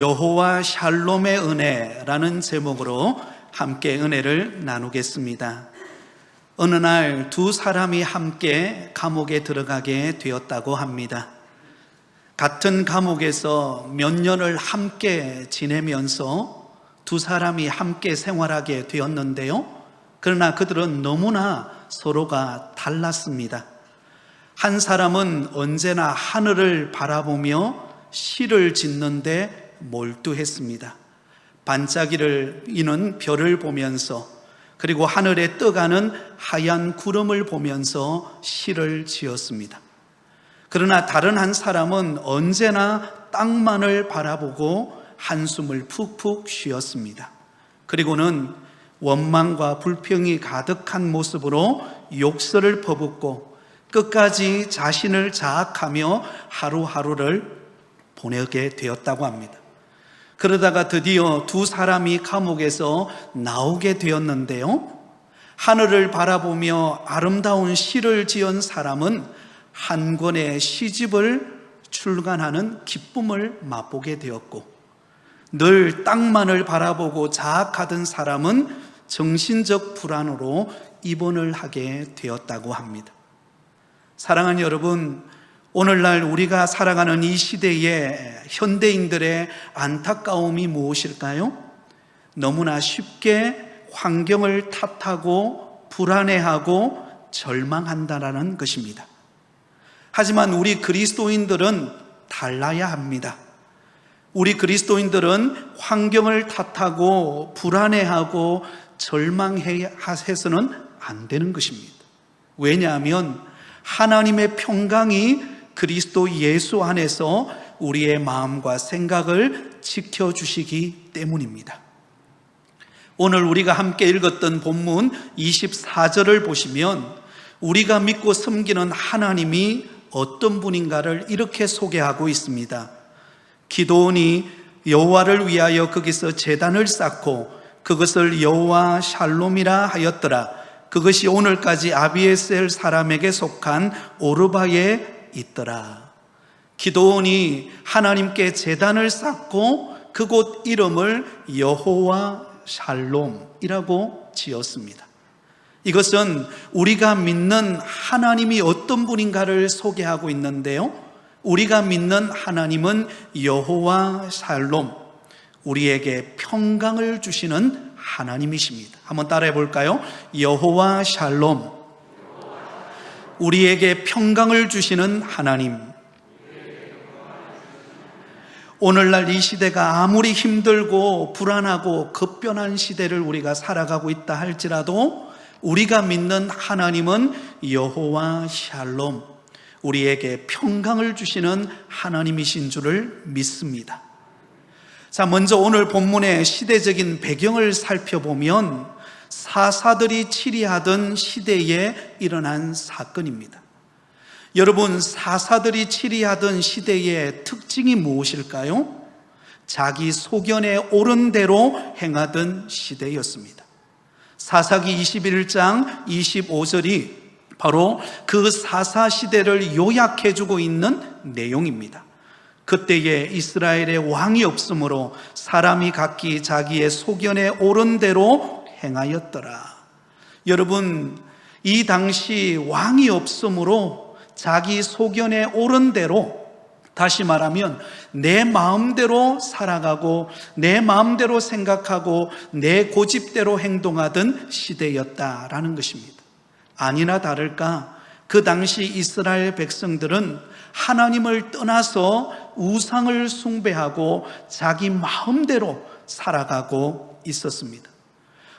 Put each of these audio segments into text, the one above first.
여호와 샬롬의 은혜라는 제목으로 함께 은혜를 나누겠습니다. 어느 날 두 사람이 함께 감옥에 들어가게 되었다고 합니다. 같은 감옥에서 몇 년을 함께 지내면서 두 사람이 함께 생활하게 되었는데요. 그러나 그들은 너무나 서로가 달랐습니다. 한 사람은 언제나 하늘을 바라보며 시를 짓는데 몰두했습니다. 반짝이는 별을 보면서, 그리고 하늘에 떠가는 하얀 구름을 보면서 시를 지었습니다. 그러나 다른 한 사람은 언제나 땅만을 바라보고 한숨을 푹푹 쉬었습니다. 그리고는 원망과 불평이 가득한 모습으로 욕설을 퍼붓고 끝까지 자신을 자학하며 하루하루를 보내게 되었다고 합니다. 그러다가 드디어 두 사람이 감옥에서 나오게 되었는데요, 하늘을 바라보며 아름다운 시를 지은 사람은 한 권의 시집을 출간하는 기쁨을 맛보게 되었고, 늘 땅만을 바라보고 자학하던 사람은 정신적 불안으로 입원을 하게 되었다고 합니다. 사랑하는 여러분, 오늘날 우리가 살아가는 이 시대의 현대인들의 안타까움이 무엇일까요? 너무나 쉽게 환경을 탓하고 불안해하고 절망한다는 것입니다. 하지만 우리 그리스도인들은 달라야 합니다. 우리 그리스도인들은 환경을 탓하고 불안해하고 절망해서는 안 되는 것입니다. 왜냐하면 하나님의 평강이 그리스도 예수 안에서 우리의 마음과 생각을 지켜주시기 때문입니다. 오늘 우리가 함께 읽었던 본문 24절을 보시면 우리가 믿고 섬기는 하나님이 어떤 분인가를 이렇게 소개하고 있습니다. 기드온이 여호와를 위하여 거기서 제단을 쌓고 그것을 여호와 샬롬이라 하였더라. 그것이 오늘까지 아비에셀 사람에게 속한 오르바에 있더라. 기드온이 하나님께 제단을 쌓고 그곳 이름을 여호와 샬롬이라고 지었습니다. 이것은 우리가 믿는 하나님이 어떤 분인가를 소개하고 있는데요, 우리가 믿는 하나님은 여호와 샬롬, 우리에게 평강을 주시는 하나님이십니다. 한번 따라해 볼까요? 여호와 샬롬, 우리에게 평강을 주시는 하나님. 오늘날 이 시대가 아무리 힘들고 불안하고 급변한 시대를 우리가 살아가고 있다 할지라도 우리가 믿는 하나님은 여호와 샬롬, 우리에게 평강을 주시는 하나님이신 줄을 믿습니다. 자, 먼저 오늘 본문의 시대적인 배경을 살펴보면 사사들이 치리하던 시대에 일어난 사건입니다. 여러분, 사사들이 치리하던 시대의 특징이 무엇일까요? 자기 소견에 옳은 대로 행하던 시대였습니다. 사사기 21장 25절이 바로 그 사사 시대를 요약해주고 있는 내용입니다. 그때에 이스라엘의 왕이 없으므로 사람이 각기 자기의 소견에 옳은 대로 행하였더라. 여러분, 이 당시 왕이 없으므로 자기 소견에 옳은 대로, 다시 말하면 내 마음대로 살아가고 내 마음대로 생각하고 내 고집대로 행동하던 시대였다라는 것입니다. 아니나 다를까 그 당시 이스라엘 백성들은 하나님을 떠나서 우상을 숭배하고 자기 마음대로 살아가고 있었습니다.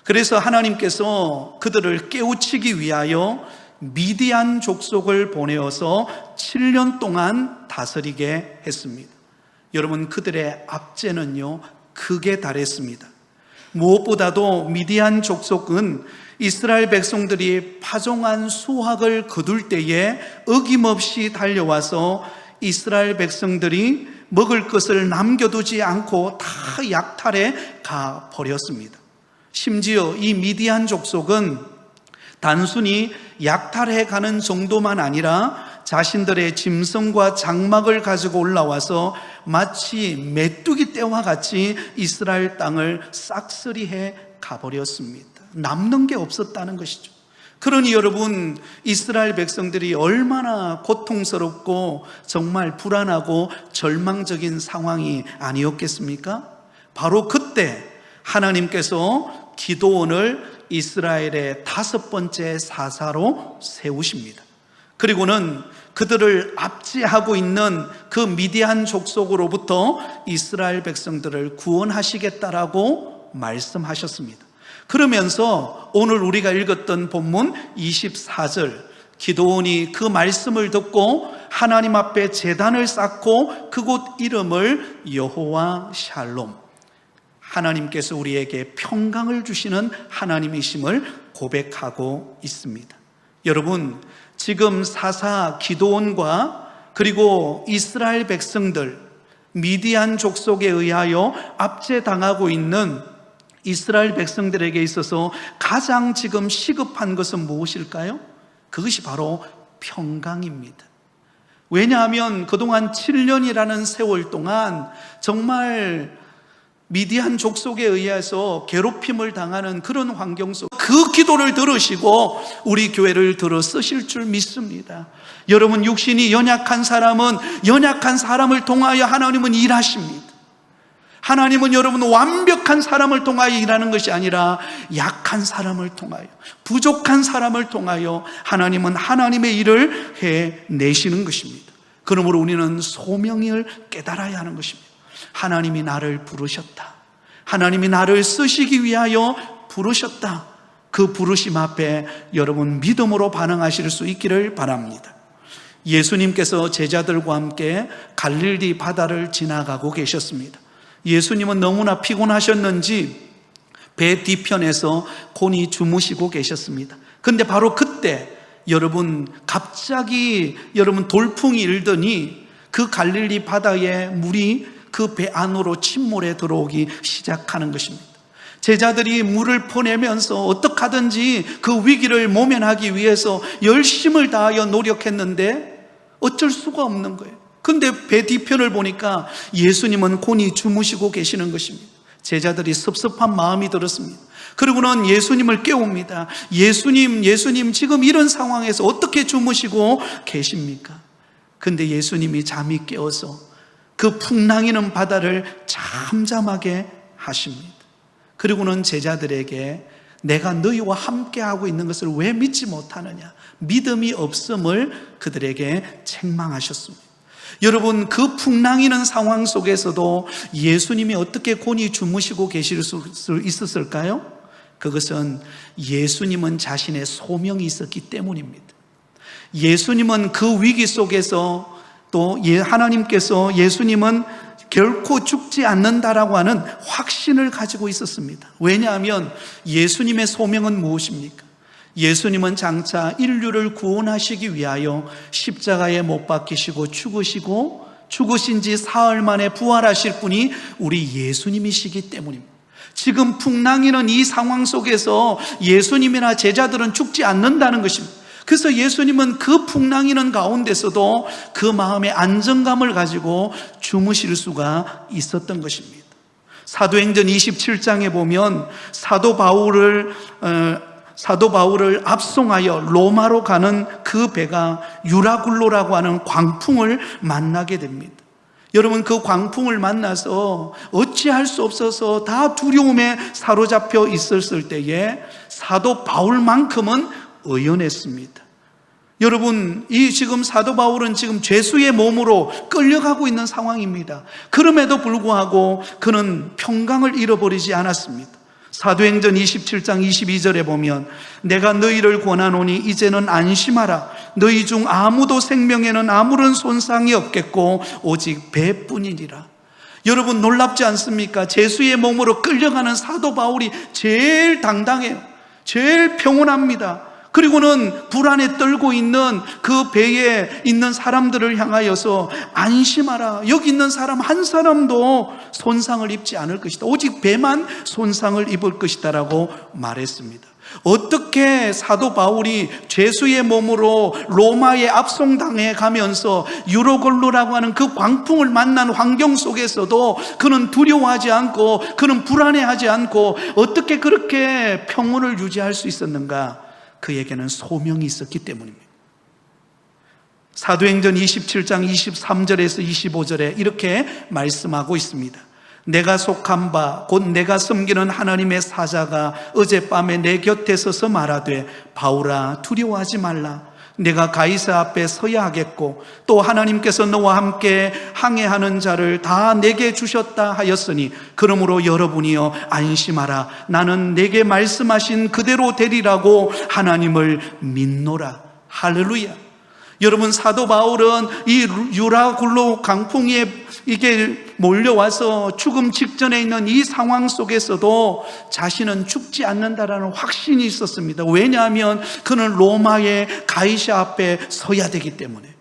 그래서 하나님께서 그들을 깨우치기 위하여 미디안 족속을 보내어서 7년 동안 다스리게 했습니다. 여러분, 그들의 압제는요 극에 달했습니다. 무엇보다도 미디안 족속은 이스라엘 백성들이 파종한 수확을 거둘 때에 어김없이 달려와서 이스라엘 백성들이 먹을 것을 남겨두지 않고 다 약탈해 가버렸습니다. 심지어 이 미디안 족속은 단순히 약탈해 가는 정도만 아니라 자신들의 짐승과 장막을 가지고 올라와서 마치 메뚜기 떼와 같이 이스라엘 땅을 싹쓸이해 가버렸습니다. 남는 게 없었다는 것이죠. 그러니 여러분, 이스라엘 백성들이 얼마나 고통스럽고 정말 불안하고 절망적인 상황이 아니었겠습니까? 바로 그때 하나님께서 기드온을 이스라엘의 5번째 사사로 세우십니다. 그리고는 그들을 압제하고 있는 그 미디안 족속으로부터 이스라엘 백성들을 구원하시겠다라고 말씀하셨습니다. 그러면서 오늘 우리가 읽었던 본문 24절, 기드온이 그 말씀을 듣고 하나님 앞에 제단을 쌓고 그곳 이름을 여호와 샬롬, 하나님께서 우리에게 평강을 주시는 하나님이심을 고백하고 있습니다. 여러분, 지금 사사 기드온과 그리고 이스라엘 백성들, 미디안 족속에 의하여 압제당하고 있는 이스라엘 백성들에게 있어서 가장 지금 시급한 것은 무엇일까요? 그것이 바로 평강입니다. 왜냐하면 그동안 7년이라는 세월 동안 정말 미디안 족속에 의해서 괴롭힘을 당하는 그런 환경 속 그 기도를 들으시고 우리 교회를 들어 쓰실 줄 믿습니다. 여러분, 육신이 연약한 사람은 연약한 사람을 통하여 하나님은 일하십니다. 하나님은 여러분 완벽한 사람을 통하여 일하는 것이 아니라 약한 사람을 통하여, 부족한 사람을 통하여 하나님은 하나님의 일을 해내시는 것입니다. 그러므로 우리는 소명을 깨달아야 하는 것입니다. 하나님이 나를 부르셨다. 하나님이 나를 쓰시기 위하여 부르셨다. 그 부르심 앞에 여러분 믿음으로 반응하실 수 있기를 바랍니다. 예수님께서 제자들과 함께 갈릴리 바다를 지나가고 계셨습니다. 예수님은 너무나 피곤하셨는지 배 뒤편에서 곤히 주무시고 계셨습니다. 그런데 바로 그때 여러분 갑자기 돌풍이 일더니 그 갈릴리 바다에 물이 그 배 안으로 침몰해 들어오기 시작하는 것입니다. 제자들이 물을 퍼내면서 어떻게 하든지 그 위기를 모면하기 위해서 열심을 다하여 노력했는데 어쩔 수가 없는 거예요. 그런데 배 뒤편을 보니까 예수님은 곤히 주무시고 계시는 것입니다. 제자들이 섭섭한 마음이 들었습니다. 그리고는 예수님을 깨웁니다. 예수님 지금 이런 상황에서 어떻게 주무시고 계십니까? 그런데 예수님이 잠이 깨어서 그 풍랑이는 바다를 잠잠하게 하십니다. 그리고는 제자들에게 내가 너희와 함께하고 있는 것을 왜 믿지 못하느냐, 믿음이 없음을 그들에게 책망하셨습니다. 여러분, 그 풍랑이는 상황 속에서도 예수님이 어떻게 곤히 주무시고 계실 수 있었을까요? 그것은 예수님은 자신의 소명이 있었기 때문입니다. 예수님은 그 위기 속에서 또 하나님께서 예수님은 결코 죽지 않는다라고 하는 확신을 가지고 있었습니다. 왜냐하면 예수님의 소명은 무엇입니까? 예수님은 장차 인류를 구원하시기 위하여 십자가에 못 박히시고 죽으신 지 사흘 만에 부활하실 분이 우리 예수님이시기 때문입니다. 지금 풍랑이는 이 상황 속에서 예수님이나 제자들은 죽지 않는다는 것입니다. 그래서 예수님은 그 풍랑이는 가운데서도 그 마음의 안정감을 가지고 주무실 수가 있었던 것입니다. 사도행전 27장에 보면 사도 바울을 압송하여 로마로 가는 그 배가 유라굴로라고 하는 광풍을 만나게 됩니다. 여러분, 그 광풍을 만나서 어찌할 수 없어서 다 두려움에 사로잡혀 있었을 때에 사도 바울만큼은 의연했습니다. 여러분, 지금 사도 바울은 지금 죄수의 몸으로 끌려가고 있는 상황입니다. 그럼에도 불구하고 그는 평강을 잃어버리지 않았습니다. 사도행전 27장 22절에 보면 내가 너희를 권하노니 이제는 안심하라. 너희 중 아무도 생명에는 아무런 손상이 없겠고 오직 배뿐이니라. 여러분, 놀랍지 않습니까? 죄수의 몸으로 끌려가는 사도 바울이 제일 당당해요. 제일 평온합니다. 그리고는 불안에 떨고 있는 그 배에 있는 사람들을 향하여서 안심하라. 여기 있는 사람 한 사람도 손상을 입지 않을 것이다. 오직 배만 손상을 입을 것이다 라고 말했습니다. 어떻게 사도 바울이 죄수의 몸으로 로마에 압송당해 가면서 유로골로라고 하는 그 광풍을 만난 환경 속에서도 그는 두려워하지 않고 그는 불안해하지 않고 어떻게 그렇게 평온을 유지할 수 있었는가? 그에게는 소명이 있었기 때문입니다. 사도행전 27장 23절에서 25절에 이렇게 말씀하고 있습니다. 내가 속한 바 곧 내가 섬기는 하나님의 사자가 어젯밤에 내 곁에 서서 말하되 바울아 두려워하지 말라. 내가 가이사 앞에 서야 하겠고 또 하나님께서 너와 함께 항해하는 자를 다 내게 주셨다 하였으니 그러므로 여러분이여 안심하라. 나는 내게 말씀하신 그대로 되리라고 하나님을 믿노라. 할렐루야. 여러분, 사도 바울은 이 유라굴로 강풍에 이게 몰려와서 죽음 직전에 있는 이 상황 속에서도 자신은 죽지 않는다라는 확신이 있었습니다. 왜냐하면 그는 로마의 가이사 앞에 서야 되기 때문에,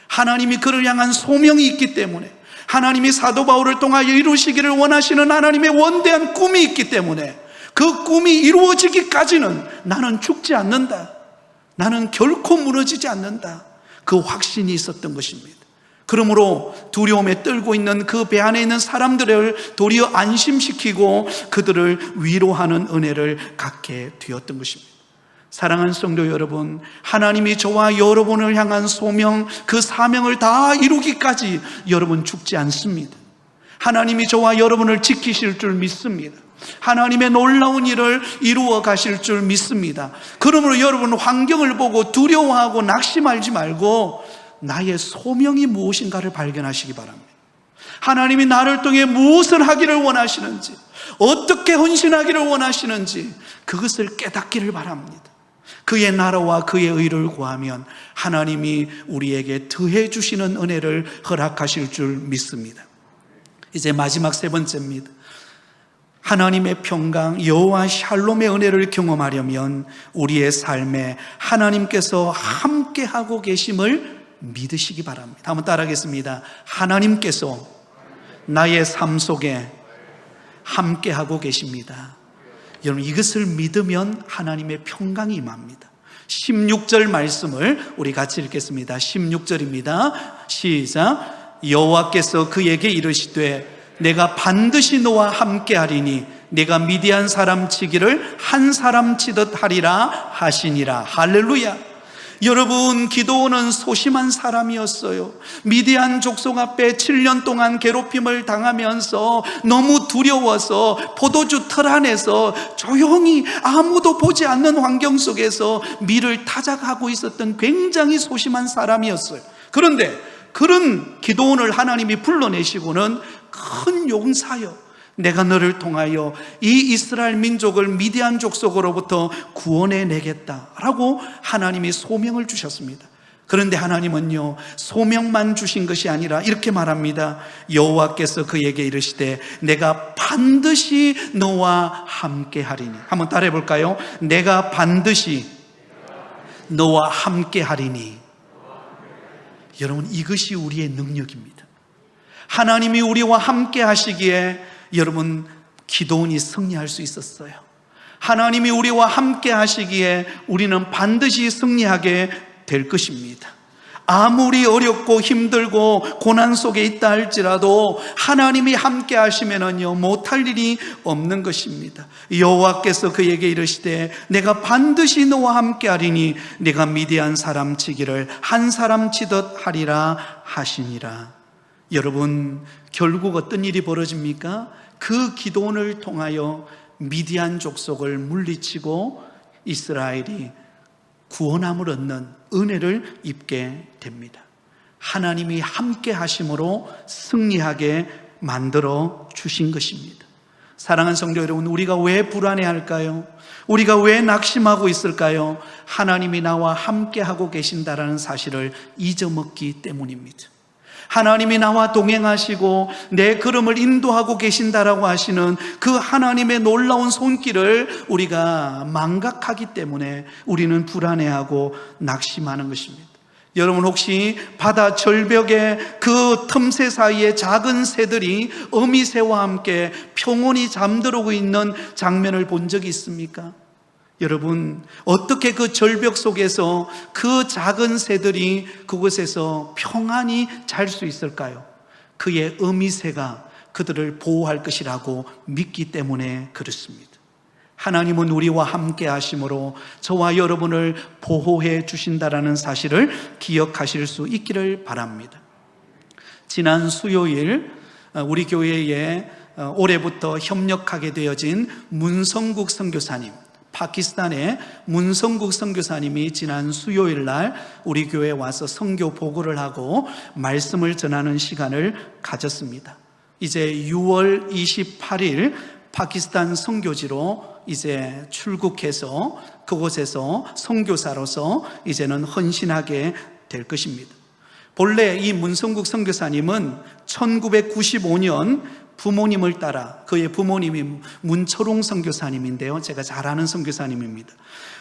하나님이 그를 향한 소명이 있기 때문에, 하나님이 사도 바울을 통하여 이루시기를 원하시는 하나님의 원대한 꿈이 있기 때문에 그 꿈이 이루어지기까지는 나는 죽지 않는다, 나는 결코 무너지지 않는다, 그 확신이 있었던 것입니다. 그러므로 두려움에 떨고 있는 그 배 안에 있는 사람들을 도리어 안심시키고 그들을 위로하는 은혜를 갖게 되었던 것입니다. 사랑하는 성도 여러분, 하나님이 저와 여러분을 향한 소명, 그 사명을 다 이루기까지 여러분 죽지 않습니다. 하나님이 저와 여러분을 지키실 줄 믿습니다. 하나님의 놀라운 일을 이루어 가실 줄 믿습니다. 그러므로 여러분, 환경을 보고 두려워하고 낙심하지 말고 나의 소명이 무엇인가를 발견하시기 바랍니다. 하나님이 나를 통해 무엇을 하기를 원하시는지, 어떻게 헌신하기를 원하시는지 그것을 깨닫기를 바랍니다. 그의 나라와 그의 의를 구하면 하나님이 우리에게 더해 주시는 은혜를 허락하실 줄 믿습니다. 이제 마지막 세 번째입니다. 하나님의 평강, 여호와 샬롬의 은혜를 경험하려면 우리의 삶에 하나님께서 함께하고 계심을 믿으시기 바랍니다. 한번 따라하겠습니다. 하나님께서 나의 삶 속에 함께하고 계십니다. 여러분, 이것을 믿으면 하나님의 평강이 임합니다. 16절 말씀을 우리 같이 읽겠습니다. 16절입니다. 시작. 여호와께서 그에게 이르시되 내가 반드시 너와 함께하리니 내가 미디안 사람 치기를 한 사람 치듯 하리라 하시니라. 할렐루야. 여러분, 기드온은 소심한 사람이었어요. 미디안 족속 앞에 7년 동안 괴롭힘을 당하면서 너무 두려워서 포도주 틀 안에서 조용히 아무도 보지 않는 환경 속에서 밀을 타작하고 있었던 굉장히 소심한 사람이었어요. 그런데 그런 기드온을 하나님이 불러내시고는 큰 용사여, 내가 너를 통하여 이 이스라엘 민족을 미디안 족속으로부터 구원해 내겠다라고 하나님이 소명을 주셨습니다. 그런데 하나님은요, 소명만 주신 것이 아니라 이렇게 말합니다. 여호와께서 그에게 이르시되 내가 반드시 너와 함께하리니. 한번 따라해 볼까요? 내가 반드시 너와 함께하리니. 여러분, 이것이 우리의 능력입니다. 하나님이 우리와 함께 하시기에 여러분, 기드온이 승리할 수 있었어요. 하나님이 우리와 함께 하시기에 우리는 반드시 승리하게 될 것입니다. 아무리 어렵고 힘들고 고난 속에 있다 할지라도 하나님이 함께 하시면은요, 못할 일이 없는 것입니다. 여호와께서 그에게 이르시되 내가 반드시 너와 함께 하리니 내가 미디안 사람 치기를 한 사람 치듯 하리라 하시니라. 여러분, 결국 어떤 일이 벌어집니까? 그 기드온을 통하여 미디안 족속을 물리치고 이스라엘이 구원함을 얻는 은혜를 입게 됩니다. 하나님이 함께 하심으로 승리하게 만들어 주신 것입니다. 사랑하는 성도 여러분, 우리가 왜 불안해할까요? 우리가 왜 낙심하고 있을까요? 하나님이 나와 함께 하고 계신다라는 사실을 잊어먹기 때문입니다. 하나님이 나와 동행하시고 내 걸음을 인도하고 계신다라고 하시는 그 하나님의 놀라운 손길을 우리가 망각하기 때문에 우리는 불안해하고 낙심하는 것입니다. 여러분, 혹시 바다 절벽의 그 틈새 사이에 작은 새들이 어미새와 함께 평온히 잠들고 있는 장면을 본 적이 있습니까? 여러분, 어떻게 그 절벽 속에서 그 작은 새들이 그곳에서 평안히 잘 수 있을까요? 그의 어미새가 그들을 보호할 것이라고 믿기 때문에 그렇습니다. 하나님은 우리와 함께 하심으로 저와 여러분을 보호해 주신다라는 사실을 기억하실 수 있기를 바랍니다. 지난 수요일 우리 교회에 올해부터 협력하게 되어진 문성국 선교사님, 파키스탄의 문성국 선교사님이 지난 수요일 날 우리 교회에 와서 선교 보고를 하고 말씀을 전하는 시간을 가졌습니다. 이제 6월 28일 파키스탄 선교지로 이제 출국해서 그곳에서 선교사로서 이제는 헌신하게 될 것입니다. 본래 이 문성국 선교사님은 1995년 부모님을 따라, 그의 부모님이 문철웅 선교사님인데요, 제가 잘 아는 선교사님입니다.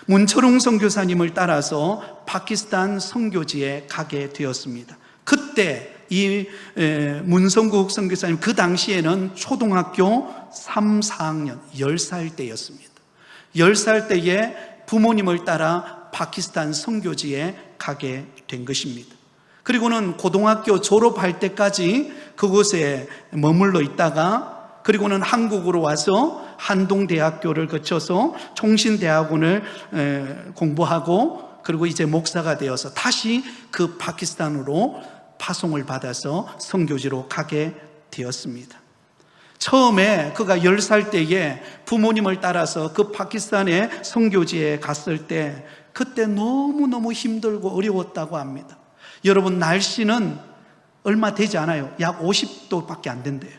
문철웅 선교사님을 따라서 파키스탄 선교지에 가게 되었습니다. 그때 이 문성국 선교사님, 그 당시에는 초등학교 3, 4학년 10살 때였습니다. 10살 때에 부모님을 따라 파키스탄 선교지에 가게 된 것입니다. 그리고는 고등학교 졸업할 때까지 그곳에 머물러 있다가, 그리고는 한국으로 와서 한동대학교를 거쳐서 총신대학원을 공부하고, 그리고 이제 목사가 되어서 다시 그 파키스탄으로 파송을 받아서 선교지로 가게 되었습니다. 처음에 그가 10살 때에 부모님을 따라서 그 파키스탄의 선교지에 갔을 때 그때 너무너무 힘들고 어려웠다고 합니다. 여러분, 날씨는 얼마 되지 않아요. 약 50도밖에 안 된대요.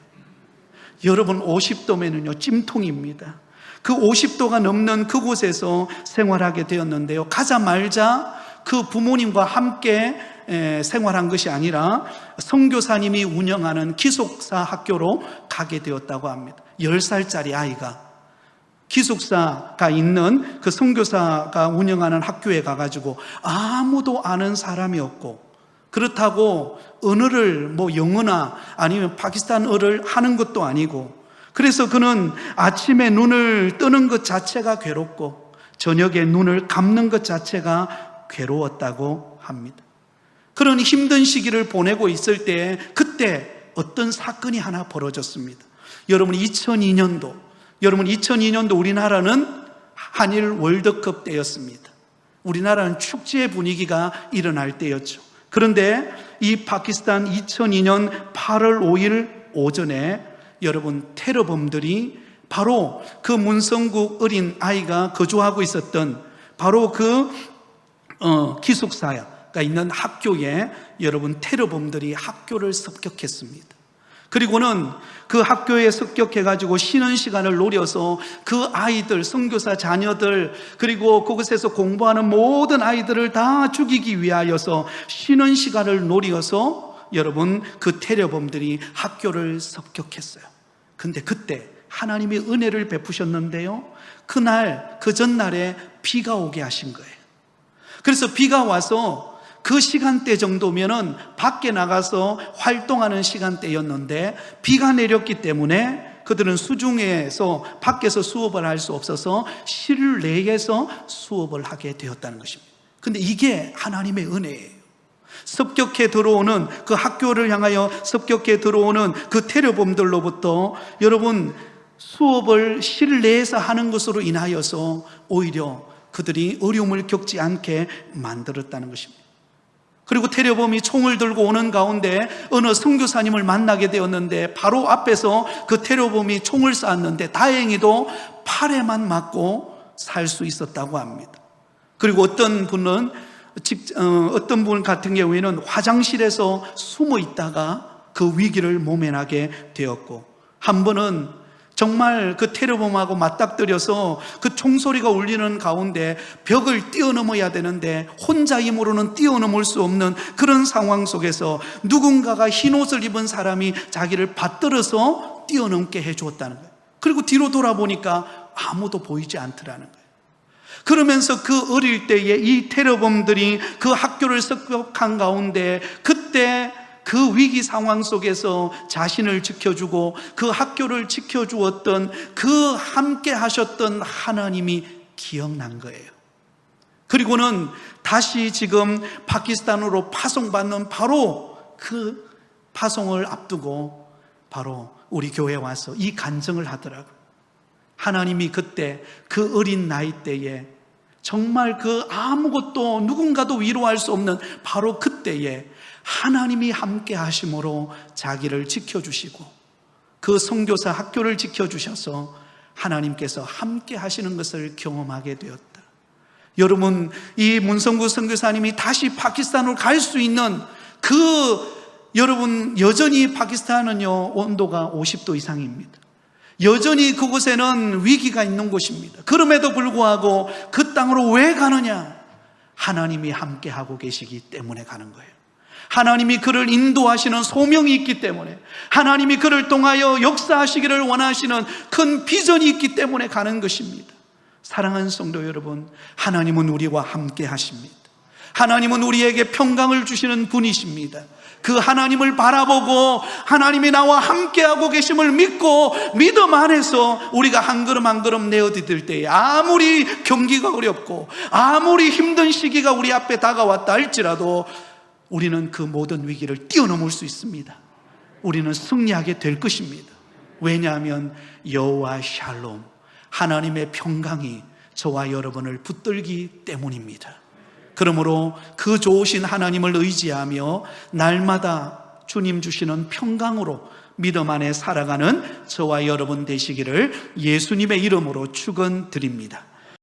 여러분, 50도면은요 찜통입니다. 그 50도가 넘는 그곳에서 생활하게 되었는데요, 가자마자 그 부모님과 함께 생활한 것이 아니라 선교사님이 운영하는 기숙사 학교로 가게 되었다고 합니다. 10살짜리 아이가 기숙사가 있는 그 선교사가 운영하는 학교에 가가지고 아무도 아는 사람이 없고, 그렇다고 언어를 영어나 아니면 파키스탄어를 하는 것도 아니고, 그래서 그는 아침에 눈을 뜨는 것 자체가 괴롭고 저녁에 눈을 감는 것 자체가 괴로웠다고 합니다. 그런 힘든 시기를 보내고 있을 때 그때 어떤 사건이 하나 벌어졌습니다. 여러분, 2002년도 우리나라는 한일 월드컵 때였습니다. 우리나라는 축제의 분위기가 일어날 때였죠. 그런데 이 파키스탄 2002년 8월 5일 오전에 여러분, 테러범들이 바로 그 문성국 어린 아이가 거주하고 있었던 바로 그 기숙사가 있는 학교에 여러분, 테러범들이 학교를 습격했습니다. 그리고는 그 학교에 습격해가지고 쉬는 시간을 노려서 그 아이들, 선교사 자녀들, 그리고 그곳에서 공부하는 모든 아이들을 다 죽이기 위하여서 쉬는 시간을 노려서 여러분, 그 테러범들이 학교를 습격했어요. 근데 그때 하나님이 은혜를 베푸셨는데요, 그날, 그 전날에 비가 오게 하신 거예요. 그래서 비가 와서 그 시간대 정도면은 밖에 나가서 활동하는 시간대였는데 비가 내렸기 때문에 그들은 수중에서 밖에서 수업을 할 수 없어서 실내에서 수업을 하게 되었다는 것입니다. 근데 이게 하나님의 은혜예요. 습격해 들어오는 그 학교를 향하여 습격해 들어오는 그 테러범들로부터 여러분, 수업을 실내에서 하는 것으로 인하여서 오히려 그들이 어려움을 겪지 않게 만들었다는 것입니다. 그리고 테러범이 총을 들고 오는 가운데 어느 선교사님을 만나게 되었는데 바로 앞에서 그 테러범이 총을 쐈는데 다행히도 팔에만 맞고 살 수 있었다고 합니다. 그리고 어떤 분 같은 경우에는 화장실에서 숨어 있다가 그 위기를 모면하게 되었고, 한 번은 정말 그 테러범하고 맞닥뜨려서 그 총소리가 울리는 가운데 벽을 뛰어넘어야 되는데 혼자 힘으로는 뛰어넘을 수 없는 그런 상황 속에서 누군가가 흰옷을 입은 사람이 자기를 받들어서 뛰어넘게 해주었다는 거예요. 그리고 뒤로 돌아보니까 아무도 보이지 않더라는 거예요. 그러면서 그 어릴 때에 이 테러범들이 그 학교를 습격한 가운데 그때 그 위기 상황 속에서 자신을 지켜주고 그 학교를 지켜주었던 그 함께 하셨던 하나님이 기억난 거예요. 그리고는 다시 지금 파키스탄으로 파송받는 바로 그 파송을 앞두고 바로 우리 교회에 와서 이 간증을 하더라고요. 하나님이 그때 그 어린 나이 때에 정말 그 아무것도 누군가도 위로할 수 없는 바로 그때에 하나님이 함께 하심으로 자기를 지켜주시고 그 선교사 학교를 지켜주셔서 하나님께서 함께 하시는 것을 경험하게 되었다. 여러분, 이 문성구 선교사님이 다시 파키스탄으로 갈 수 있는 여러분, 여전히 파키스탄은요 온도가 50도 이상입니다. 여전히 그곳에는 위기가 있는 곳입니다. 그럼에도 불구하고 그 땅으로 왜 가느냐? 하나님이 함께 하고 계시기 때문에 가는 거예요. 하나님이 그를 인도하시는 소명이 있기 때문에, 하나님이 그를 통하여 역사하시기를 원하시는 큰 비전이 있기 때문에 가는 것입니다. 사랑하는 성도 여러분, 하나님은 우리와 함께 하십니다. 하나님은 우리에게 평강을 주시는 분이십니다. 그 하나님을 바라보고 하나님이 나와 함께하고 계심을 믿고 믿음 안에서 우리가 한 걸음 한 걸음 내어디딜 때에 아무리 경기가 어렵고 아무리 힘든 시기가 우리 앞에 다가왔다 할지라도 우리는 그 모든 위기를 뛰어넘을 수 있습니다. 우리는 승리하게 될 것입니다. 왜냐하면 여호와 샬롬, 하나님의 평강이 저와 여러분을 붙들기 때문입니다. 그러므로 그 좋으신 하나님을 의지하며 날마다 주님 주시는 평강으로 믿음 안에 살아가는 저와 여러분 되시기를 예수님의 이름으로 축원드립니다.